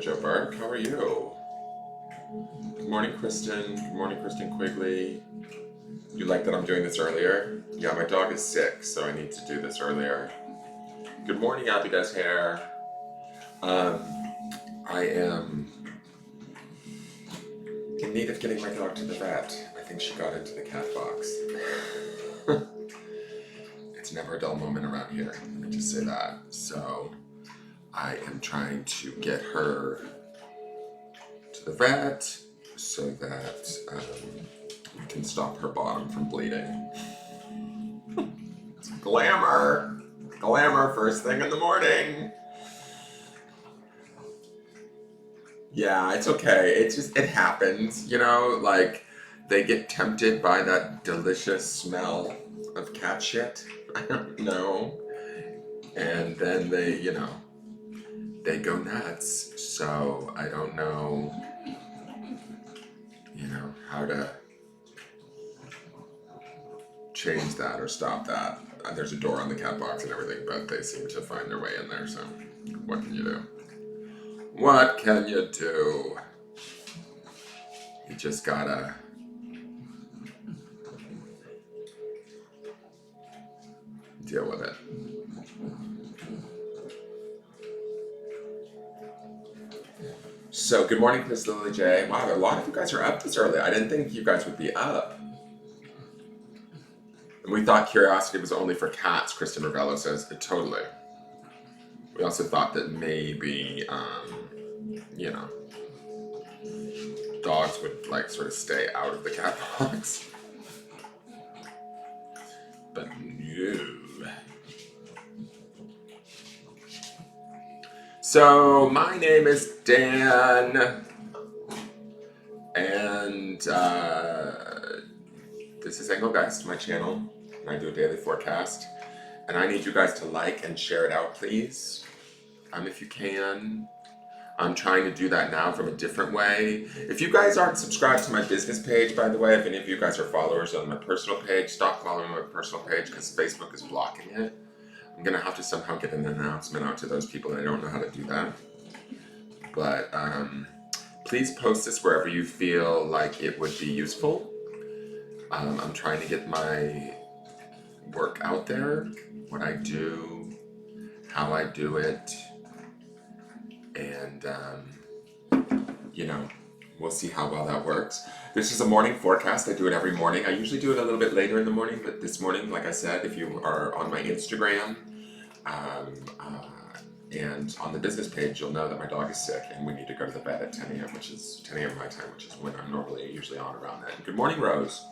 Jojo Burke. How are you? Good morning, Kristen. Good morning, Kristen Quigley. You like that I'm doing this earlier? Yeah, my dog is sick, so I need to do this earlier. Good morning, Abby Does Hair. I am in need of getting my dog to the vet. I think she got into the cat box. It's never a dull moment around here. Let me just say that. So I am trying to get her to the vet so that we can stop her bottom from bleeding. It's glamour! Glamour first thing in the morning! Yeah, it's okay. It happens, you know, like they get tempted by that delicious smell of cat shit. I don't know. And then they go nuts. So I don't know, how to change that or stop that. There's a door on the cat box and everything, but they seem to find their way in there, so what can you do? What can you do? You just gotta deal with it. So, good morning, Miss Lily J. Wow, a lot of you guys are up this early. I didn't think you guys would be up. And we thought curiosity was only for cats, Kristen Ravello says. Totally. We also thought that maybe, dogs would sort of stay out of the cat box. But no. So, my name is Dan, and this is Engelgeist, my channel, and I do a daily forecast. And I need you guys to like and share it out, please, if you can. I'm trying to do that now from a different way. If you guys aren't subscribed to my business page, by the way, if any of you guys are followers on my personal page, stop following my personal page because Facebook is blocking it. I'm going to have to somehow get an announcement out to those people, and I don't know how to do that. But please post this wherever you feel like it would be useful. I'm trying to get my work out there, what I do, how I do it, and we'll see how well that works. This is a morning forecast. I do it every morning. I usually do it a little bit later in the morning, but this morning, like I said, if you are on my Instagram and on the business page, you'll know that my dog is sick and we need to go to the vet at 10 a.m., which is 10 a.m. my time, which is when I'm usually on around that. Good morning, Rose.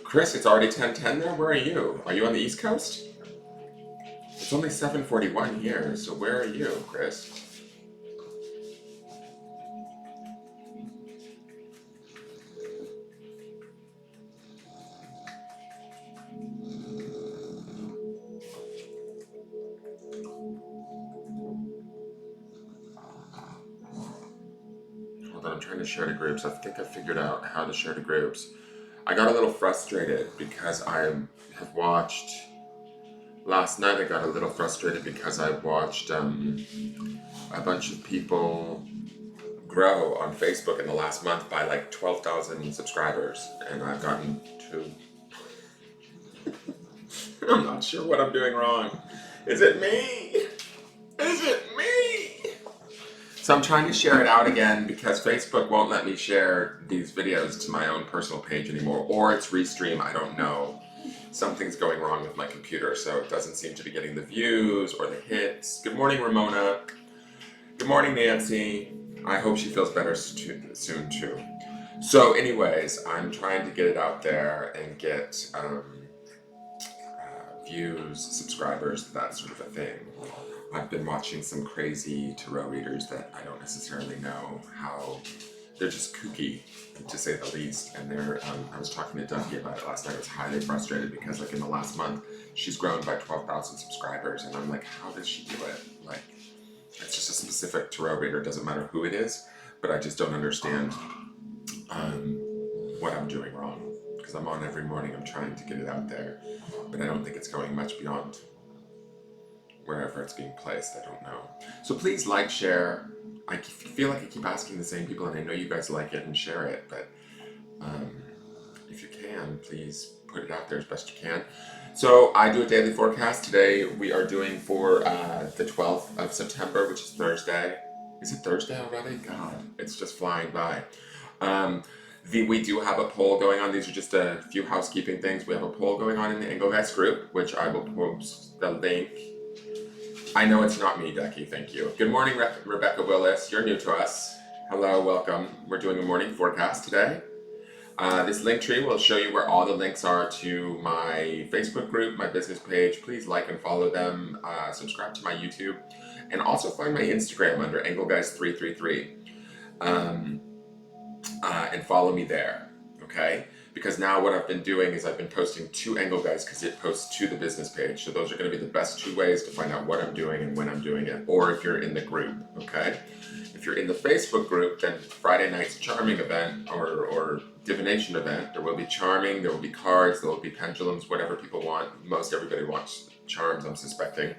Chris, it's already 10:10 there. Where are you? Are you on the East Coast? It's only 7:41 here, so where are you, Chris? Hold on, I'm trying to share to groups. I think I figured out how to share to groups. I got a little frustrated because I have watched... Last night I got a little frustrated because I watched a bunch of people grow on Facebook in the last month by 12,000 subscribers, and I've gotten to... I'm not sure what I'm doing wrong. Is it me? Is it me? So I'm trying to share it out again because Facebook won't let me share these videos to my own personal page anymore, or it's restream, I don't know. Something's going wrong with my computer, so it doesn't seem to be getting the views or the hits. Good morning, Ramona. Good morning, Nancy. I hope she feels better soon, too. So anyways, I'm trying to get it out there and get views, subscribers, that sort of a thing. I've been watching some crazy tarot readers that I don't necessarily know how... They're just kooky, to say the least. And I was talking to Duffy about it last night. I was highly frustrated because, in the last month, she's grown by 12,000 subscribers. And I'm like, how does she do it? It's just a specific tarot reader. It doesn't matter who it is. But I just don't understand what I'm doing wrong. Because I'm on every morning. I'm trying to get it out there. But I don't think it's going much beyond wherever it's being placed. I don't know. So please like, share, I feel like I keep asking the same people, and I know you guys like it and share it, but um, if you can, please put it out there as best you can. So I do a daily forecast. Today we are doing for the 12th of September, which is Thursday. Is it Thursday already? God, it's just flying by. Um, we do have a poll going on. These are just a few housekeeping things. We have a poll going on in the Engelgeist group, which I will post the link. I know it's not me, Becky. Thank you. Good morning, Rebecca Willis. You're new to us. Hello, welcome. We're doing a morning forecast today. This link tree will show you where all the links are to my Facebook group, my business page. Please like and follow them. Subscribe to my YouTube, and also find my Instagram under Engelgeist333, and follow me there. Okay. Because now what I've been doing is I've been posting to Engelgeist because it posts to the business page. So those are going to be the best two ways to find out what I'm doing and when I'm doing it, or if you're in the group, okay? If you're in the Facebook group, then Friday night's charming event or divination event, there will be charming, there will be cards, there will be pendulums, whatever people want. Most everybody wants charms, I'm suspecting.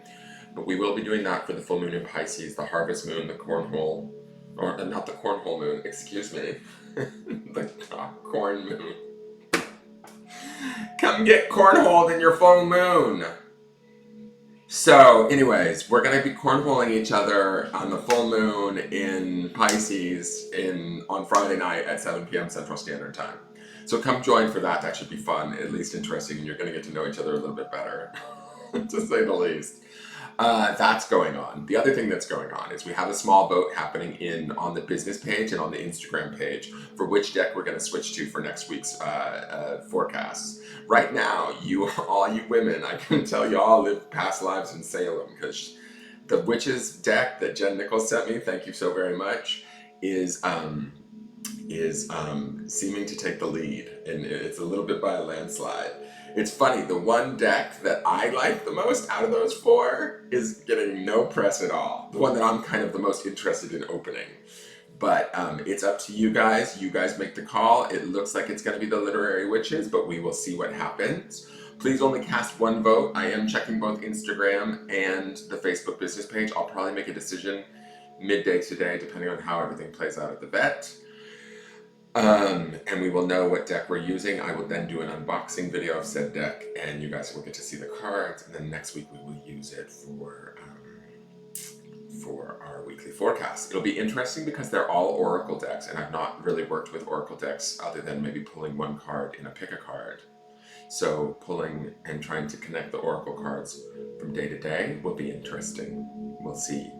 But we will be doing that for the full moon in Pisces, the harvest moon, the cornhole, or not the cornhole moon, excuse me, the corn moon. Come get cornholed in your full moon. So, anyways, we're gonna be cornholing each other on the full moon in Pisces on Friday night at 7 p.m. Central Standard Time. So come join for that. That should be fun, at least interesting, and you're gonna get to know each other a little bit better, to say the least. That's going on. The other thing that's going on is we have a small vote happening on the business page and on the Instagram page for which deck we're going to switch to for next week's forecasts. Right now, all you women, I can tell you all live past lives in Salem, because the Witches deck that Jen Nichols sent me, thank you so very much, is seeming to take the lead, and it's a little bit by a landslide. It's funny, the one deck that I like the most out of those four is getting no press at all. The one that I'm kind of the most interested in opening. But it's up to you guys. You guys make the call. It looks like it's going to be the Literary Witches, but we will see what happens. Please only cast one vote. I am checking both Instagram and the Facebook business page. I'll probably make a decision midday today, depending on how everything plays out at the vet. And we will know what deck we're using. I will then do an unboxing video of said deck, and you guys will get to see the cards. And then next week we will use it for our weekly forecast. It'll be interesting because they're all Oracle decks, and I've not really worked with Oracle decks other than maybe pulling one card in a pick a card. So pulling and trying to connect the Oracle cards from day to day will be interesting. We'll see.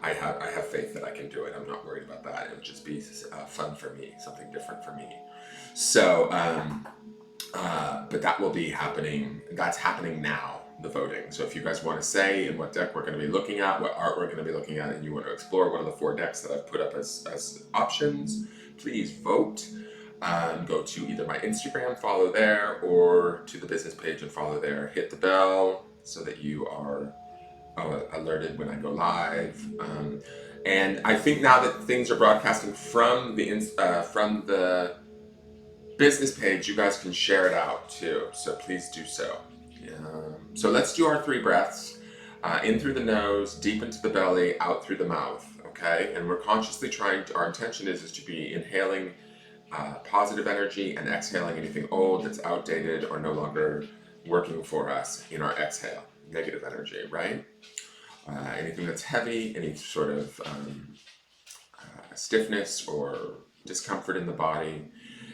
I have faith that I can do it. I'm not worried about that. It would just be fun for me, something different for me. So, but that will be happening. That's happening now, the voting. So if you guys want to say in what deck we're going to be looking at, what art we're going to be looking at, and you want to explore one of the four decks that I've put up as options, please vote. Go to either my Instagram, follow there, or to the business page and follow there. Hit the bell so that you are alerted when I go live. And I think now that things are broadcasting from the business page, you guys can share it out too. So please do so. So let's do our 3 breaths. In through the nose, deep into the belly, out through the mouth. Okay, and we're consciously our intention is to be inhaling positive energy and exhaling anything old that's outdated or no longer working for us in our exhale. Negative energy, right? Anything that's heavy, any sort of stiffness or discomfort in the body,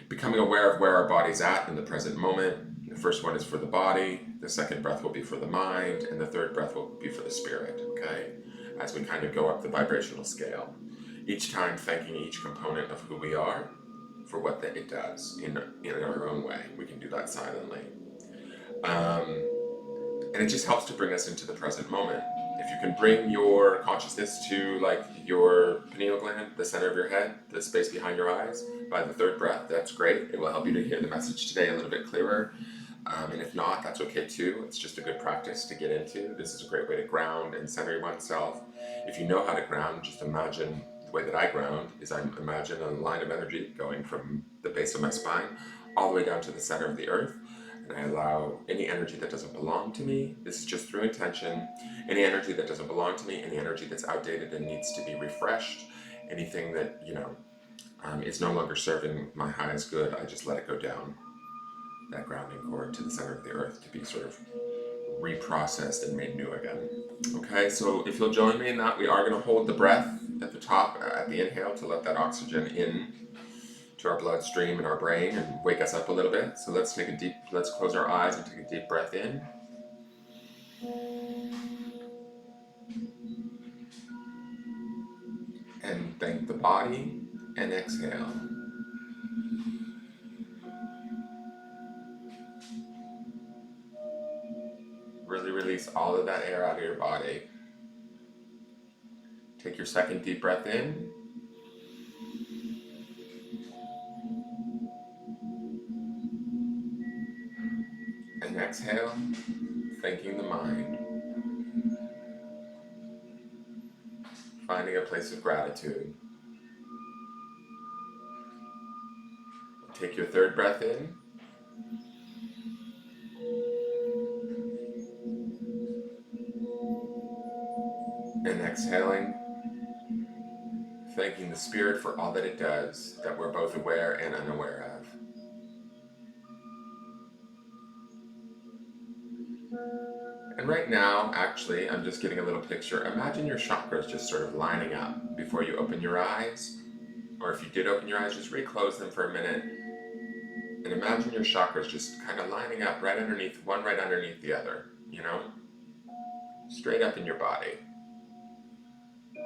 becoming aware of where our body's at in the present moment. The first one is for the body, the second breath will be for the mind, and the third breath will be for the spirit, okay? As we kind of go up the vibrational scale. Each time thanking each component of who we are for what it does in our own way. We can do that silently. And it just helps to bring us into the present moment. If you can bring your consciousness to like your pineal gland, the center of your head, the space behind your eyes, by the third breath, that's great. It will help you to hear the message today a little bit clearer. And if not, that's okay too. It's just a good practice to get into. This is a great way to ground and center oneself. If you know how to ground, just imagine the way that I ground is I imagine a line of energy going from the base of my spine all the way down to the center of the earth. And I allow any energy that doesn't belong to me, this is just through intention, any energy that doesn't belong to me, any energy that's outdated and needs to be refreshed anything that, is no longer serving my highest good, I just let it go down that grounding cord to the center of the earth to be sort of reprocessed and made new again. Okay, so if you'll join me in that, we are going to hold the breath at the top at the inhale to let that oxygen in to our bloodstream and our brain and wake us up a little bit. So let's close our eyes and take a deep breath in. And thank the body, and exhale. Really release all of that air out of your body. Take your second deep breath in. And exhale, thanking the mind. Finding a place of gratitude. Take your third breath in. And exhaling, thanking the spirit for all that it does, that we're both aware and unaware of. And right now, actually, I'm just getting a little picture. Imagine your chakras just sort of lining up before you open your eyes. Or if you did open your eyes, just reclose them for a minute. And imagine your chakras just kind of lining up right underneath the other, straight up in your body.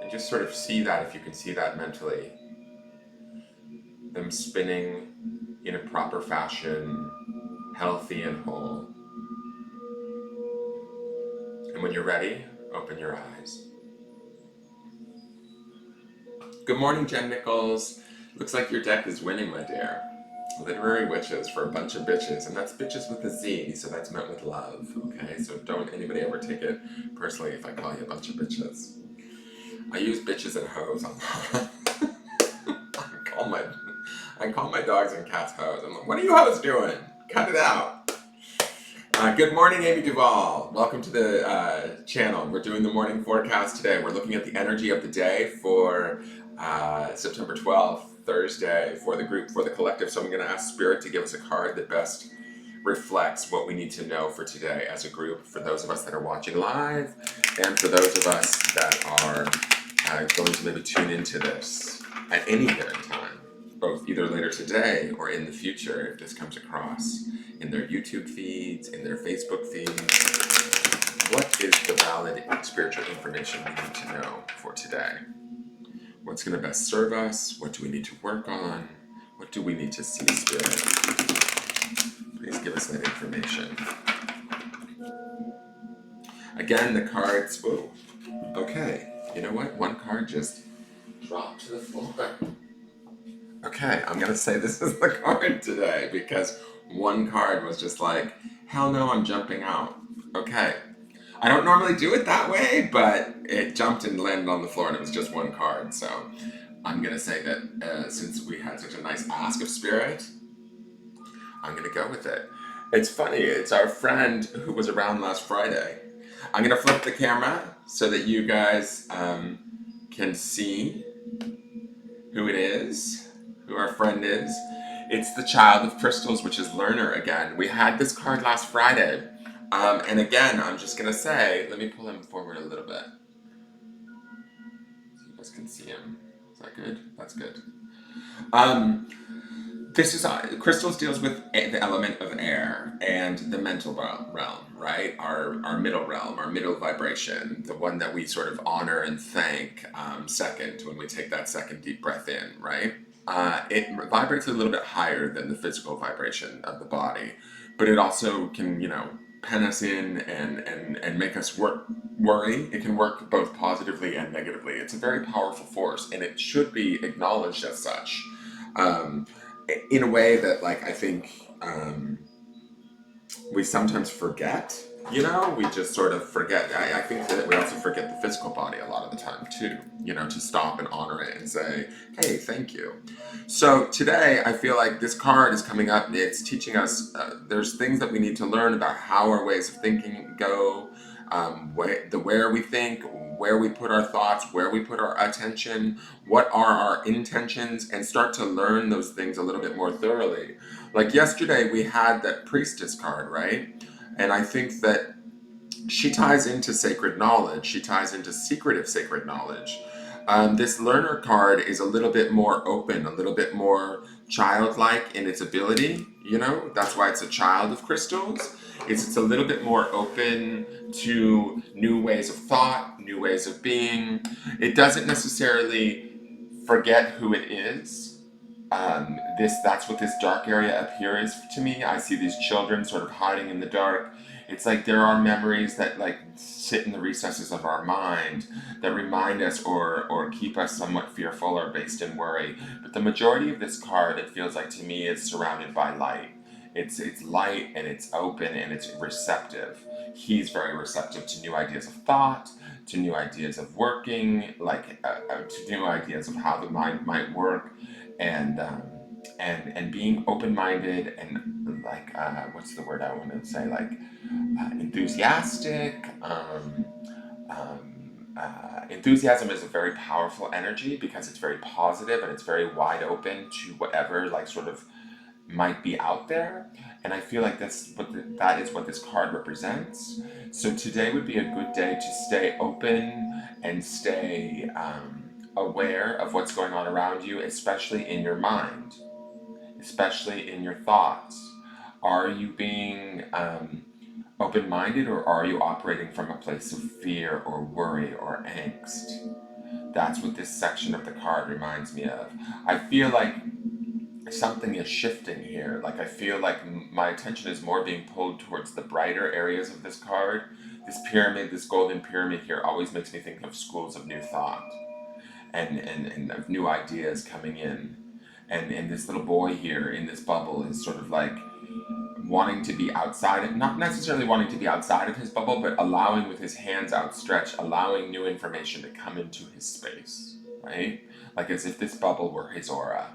And just sort of see that, if you can see that mentally. Them spinning in a proper fashion, healthy and whole. And when you're ready, open your eyes. Good morning, Jen Nichols. Looks like your deck is winning, my dear. Literary witches for a bunch of bitches, and that's bitches with a Z, so that's meant with love, okay? So don't anybody ever take it personally if I call you a bunch of bitches. I use bitches and hoes a lot. I call my dogs and cats hoes. I'm like, what are you hoes doing? Cut it out. Good morning, Amy Duvall. Welcome to the channel. We're doing the morning forecast today. We're looking at the energy of the day for September 12th, Thursday, for the group, for the collective. So I'm going to ask Spirit to give us a card that best reflects what we need to know for today as a group, for those of us that are watching live, and for those of us that are going to maybe tune into this at any given time, both either later today or in the future if this comes across in their YouTube feeds, in their Facebook feeds. What is the valid spiritual information we need to know for today? What's going to best serve us? What do we need to work on? What do we need to see, Spirit? Please give us that information. Again, the cards, whoa, okay. You know what? One card just dropped to the floor. Okay, I'm going to say this is the card today because one card was just like, hell no, I'm jumping out. Okay. I don't normally do it that way, but it jumped and landed on the floor and it was just one card. So I'm going to say that since we had such a nice ask of Spirit, I'm going to go with it. It's funny. It's our friend who was around last Friday. I'm going to flip the camera so that you guys can see who it is, who our friend is. It's the Child of Crystals, which is Learner again. We had this card last Friday. And again, I'm just going to say, let me pull him forward a little bit so you guys can see him. Is that good? That's good. This is crystals deals with the element of air and the mental realm, right? Our middle realm, our middle vibration, the one that we sort of honor and thank second when we take that second deep breath in, right? It vibrates a little bit higher than the physical vibration of the body, but it also can, pen us in and make us worry. It can work both positively and negatively. It's a very powerful force, and it should be acknowledged as such. In a way that, I think we sometimes forget, we just sort of forget. I think that we also forget the physical body a lot of the time too, to stop and honor it and say, hey, thank you. So today I feel like this card is coming up. It's teaching us there's things that we need to learn about how our ways of thinking go, where we think, where we put our thoughts, where we put our attention, what are our intentions, and start to learn those things a little bit more thoroughly. Like yesterday, we had that priestess card, right? And I think that she ties into sacred knowledge. She ties into secretive sacred knowledge. This learner card is a little bit more open, a little bit more childlike in its ability. You know, that's why it's a child of crystals. It's a little bit more open to new ways of thought, new ways of being. It doesn't necessarily forget who it is. That's what this dark area up here is to me. I see these children sort of hiding in the dark. It's like there are memories that like sit in the recesses of our mind that remind us or keep us somewhat fearful or based in worry. But the majority of this card, it feels like to me, is surrounded by light. It's light and it's open and it's receptive. He's very receptive to new ideas of thought, to new ideas of working, to new ideas of how the mind might work, and and being open-minded and what's the word I want to say, enthusiastic. Enthusiasm is a very powerful energy because it's very positive and it's very wide open to whatever like sort of might be out there. And I feel like that is what this card represents. So today would be a good day to stay open and stay aware of what's going on around you, especially in your mind, especially in your thoughts. Are you being open minded, or are you operating from a place of fear or worry or angst? That's what this section of the card reminds me of. I feel like something is shifting here. Like I feel like my attention is more being pulled towards the brighter areas of this card. This pyramid, this golden pyramid here, always makes me think of schools of new thought and of new ideas coming in. And this little boy here in this bubble is sort of like wanting to be outside of, not necessarily wanting to be outside of his bubble, but allowing with his hands outstretched, allowing new information to come into his space, right? Like as if this bubble were his aura,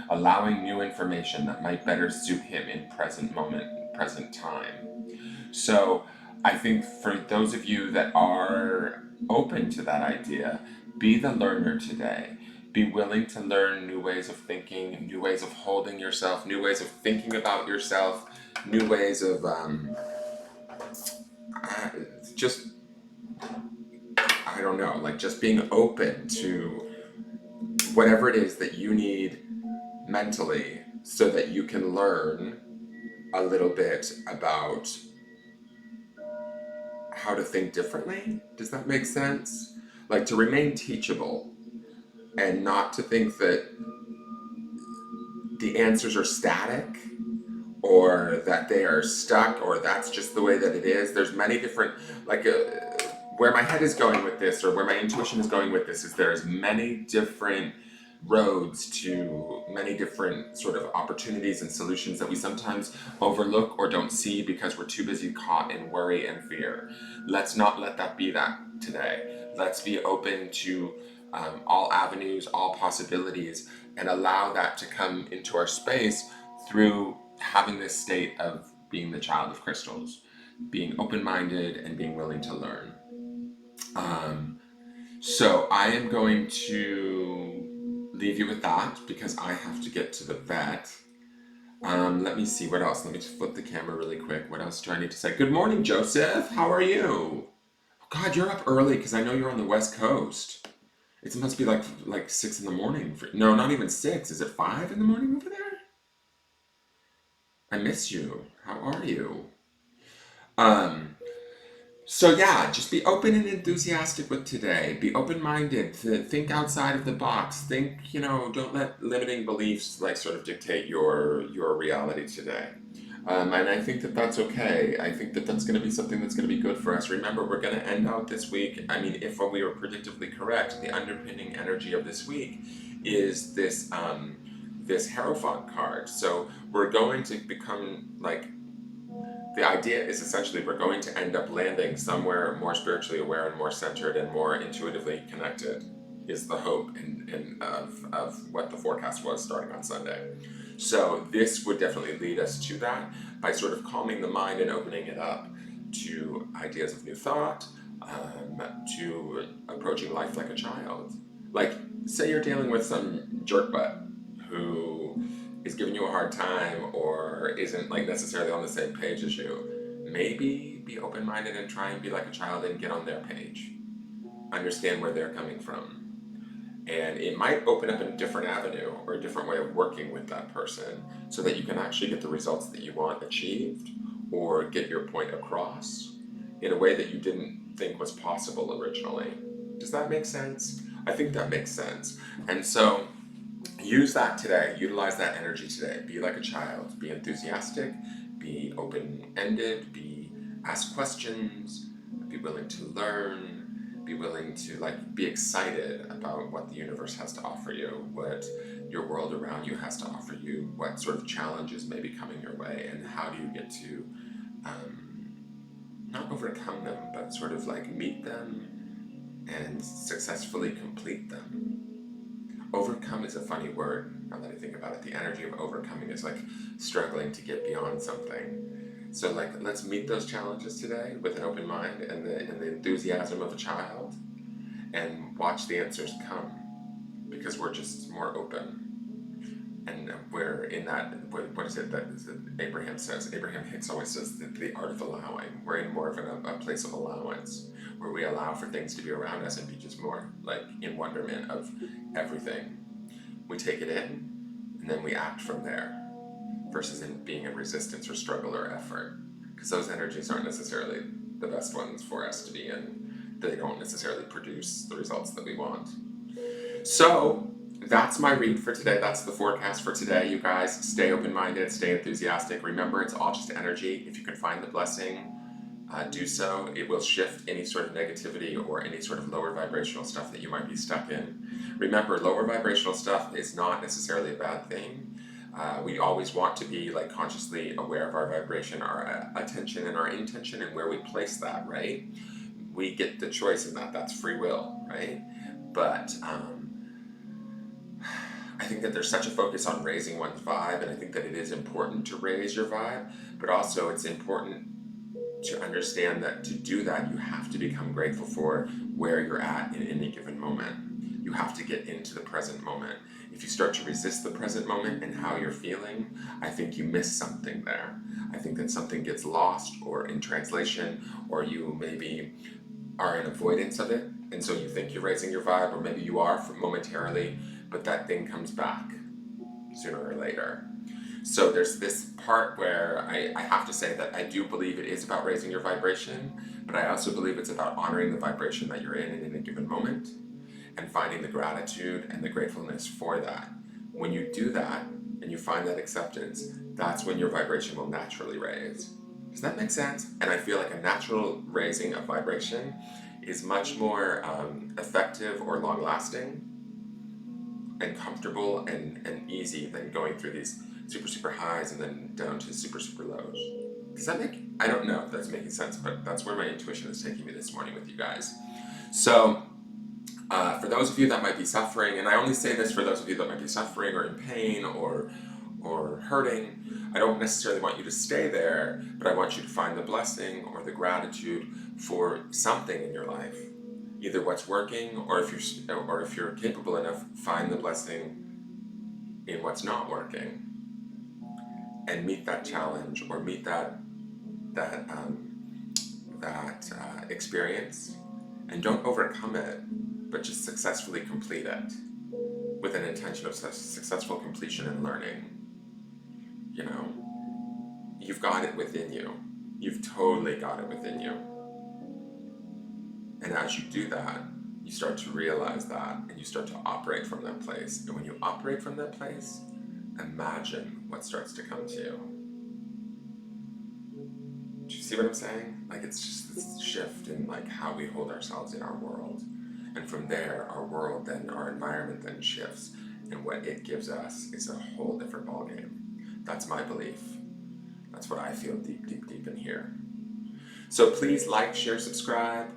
allowing new information that might better suit him in present moment, present time. So I think for those of you that are open to that idea, be the learner today. Be willing to learn new ways of thinking, new ways of holding yourself, new ways of thinking about yourself, new ways of just, I don't know, like just being open to whatever it is that you need mentally so that you can learn a little bit about how to think differently. Does that make sense? Like to remain teachable and not to think that the answers are static or that they are stuck or that's just the way that it is. There's many different, where my head is going with this or where my intuition is going with this is there's many different roads to many different sort of opportunities and solutions that we sometimes overlook or don't see because we're too busy caught in worry and fear. Let's not let that be that today. Let's be open to all avenues, all possibilities, and allow that to come into our space through having this state of being the child of crystals, being open-minded and being willing to learn. So I am going to leave you with that because I have to get to the vet. Let me see what else. Let me just flip the camera really quick. What else do I need to say? Good morning, Joseph. How are you? God, you're up early because I know you're on the West Coast. It must be like 6 in the morning. No, not even 6. Is it 5 in the morning over there? I miss you. How are you? So yeah, just be open and enthusiastic with today. Be open-minded. Think outside of the box. Think, don't let limiting beliefs like sort of dictate your reality today. And I think that that's okay. I think that that's going to be something that's going to be good for us. Remember, we're going to end out this week. I mean, if we were predictively correct, the underpinning energy of this week is this Hierophant card. So we're going to become like, the idea is essentially we're going to end up landing somewhere more spiritually aware and more centered and more intuitively connected is the hope of what the forecast was starting on Sunday. So this would definitely lead us to that by sort of calming the mind and opening it up to ideas of new thought, to approaching life like a child. Like, say you're dealing with some jerk butt who is giving you a hard time or isn't like necessarily on the same page as you. Maybe be open-minded and try and be like a child and get on their page. Understand where they're coming from. And it might open up a different avenue or a different way of working with that person so that you can actually get the results that you want achieved or get your point across in a way that you didn't think was possible originally. Does that make sense? I think that makes sense. And so use that today, utilize that energy today. Be like a child, be enthusiastic, be open-ended, ask questions, be willing to learn, be willing to be excited about what the universe has to offer you, what your world around you has to offer you, what sort of challenges may be coming your way, and how do you get to not overcome them, but sort of meet them and successfully complete them. Overcome is a funny word, now that I think about it. The energy of overcoming is like struggling to get beyond something. So let's meet those challenges today with an open mind and the enthusiasm of a child, and watch the answers come, because we're just more open. And we're in that, what is it that Abraham says? Abraham Hicks always says that the art of allowing. We're in more of a place of allowance, where we allow for things to be around us and be just more in wonderment of everything. We take it in, and then we act from there, versus in being in resistance or struggle or effort. Because those energies aren't necessarily the best ones for us to be in. They don't necessarily produce the results that we want. So, that's my read for today. That's the forecast for today. You guys, stay open-minded, stay enthusiastic. Remember, it's all just energy. If you can find the blessing, do so. It will shift any sort of negativity or any sort of lower vibrational stuff that you might be stuck in. Remember, lower vibrational stuff is not necessarily a bad thing. We always want to be consciously aware of our vibration, our attention, and our intention, and where we place that, right? We get the choice in that. That's free will, right? But I think that there's such a focus on raising one's vibe, and I think that it is important to raise your vibe, but also it's important to understand that to do that, you have to become grateful for where you're at in any given moment. You have to get into the present moment. If you start to resist the present moment and how you're feeling, I think you miss something there. I think that something gets lost or in translation, or you maybe are in avoidance of it, and so you think you're raising your vibe, or maybe you are for momentarily, but that thing comes back sooner or later. So there's this part where I have to say that I do believe it is about raising your vibration, but I also believe it's about honoring the vibration that you're in a given moment, and finding the gratitude and the gratefulness for that. When you do that, and you find that acceptance, that's when your vibration will naturally raise. Does that make sense? And I feel like a natural raising of vibration is much more effective or long-lasting and comfortable and easy than going through these super highs and then down to super lows. Does that make, I don't know if that's making sense, but that's where my intuition is taking me this morning with you guys. So for those of you that might be suffering, and I only say this for those of you that might be suffering or in pain or hurting, I don't necessarily want you to stay there, but I want you to find the blessing or the gratitude for something in your life. Either what's working, or if you're capable enough, find the blessing in what's not working, and meet that challenge or meet that experience, and don't overcome it, but just successfully complete it with an intention of successful completion and learning. You know, you've got it within you. You've totally got it within you. And as you do that, you start to realize that, and you start to operate from that place. And when you operate from that place, imagine what starts to come to you. Do you see what I'm saying? It's just this shift in how we hold ourselves in our world. And from there, our world, then our environment then shifts. And what it gives us is a whole different ballgame. That's my belief. That's what I feel deep in here. So please like, share, subscribe.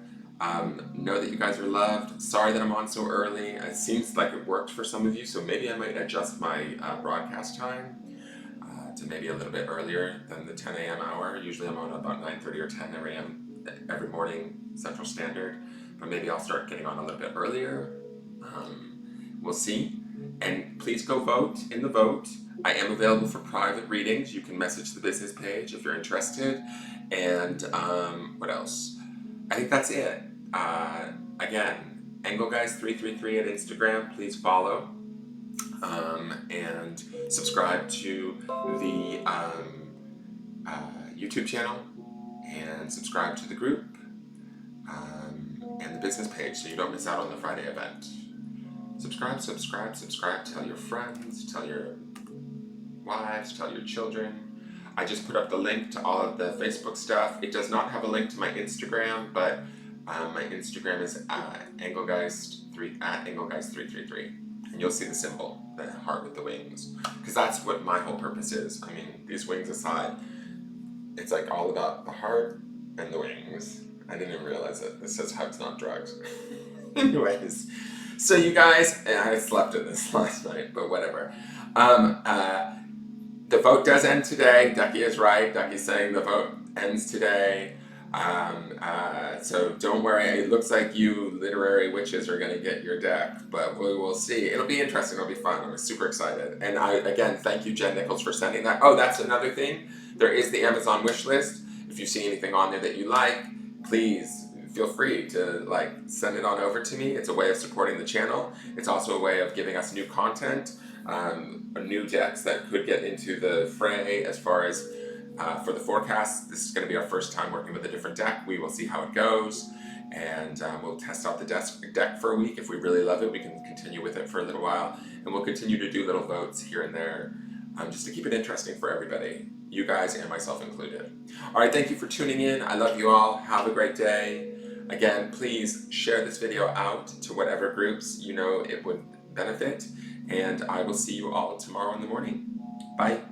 Know that you guys are loved. Sorry that I'm on so early. It seems like it worked for some of you, so maybe I might adjust my broadcast time to maybe a little bit earlier than the 10 a.m. hour. Usually I'm on about 9:30 or 10 a.m. every morning Central Standard, but maybe I'll start getting on a little bit earlier. We'll see. And please go vote in the vote. I am available for private readings. You can message the business page if you're interested. And what else? I think that's it. Again, Engelgeist333 at Instagram. Please follow. And subscribe to the YouTube channel. And subscribe to the group. And the business page so you don't miss out on the Friday event. Subscribe, subscribe, subscribe. Tell your friends, tell your wives, tell your children. I just put up the link to all of the Facebook stuff. It does not have a link to my Instagram, but my Instagram is Engelgeist333, and you'll see the symbol, the heart with the wings, because that's what my whole purpose is. I mean, these wings aside, it's like all about the heart and the wings. I didn't even realize it. This says hugs, not drugs. Anyways, so you guys, I slept in this last night, but whatever. The vote does end today. Ducky is right. Ducky's saying the vote ends today. So don't worry. It looks like you literary witches are going to get your deck, but we will see. It'll be interesting. It'll be fun. I'm super excited. And again, thank you, Jen Nichols, for sending that. Oh, that's another thing. There is the Amazon wish list. If you see anything on there that you like, please feel free to send it on over to me. It's a way of supporting the channel. It's also a way of giving us new content, new decks that could get into the fray as far as for the forecast. This is going to be our first time working with a different deck. We will see how it goes, and we'll test out the deck for a week. If we really love it, we can continue with it for a little while, and we'll continue to do little votes here and there, just to keep it interesting for everybody, you guys and myself included. All right, thank you for tuning in. I love you all. Have a great day. Again, please share this video out to whatever groups you know it would benefit, and I will see you all tomorrow in the morning. Bye.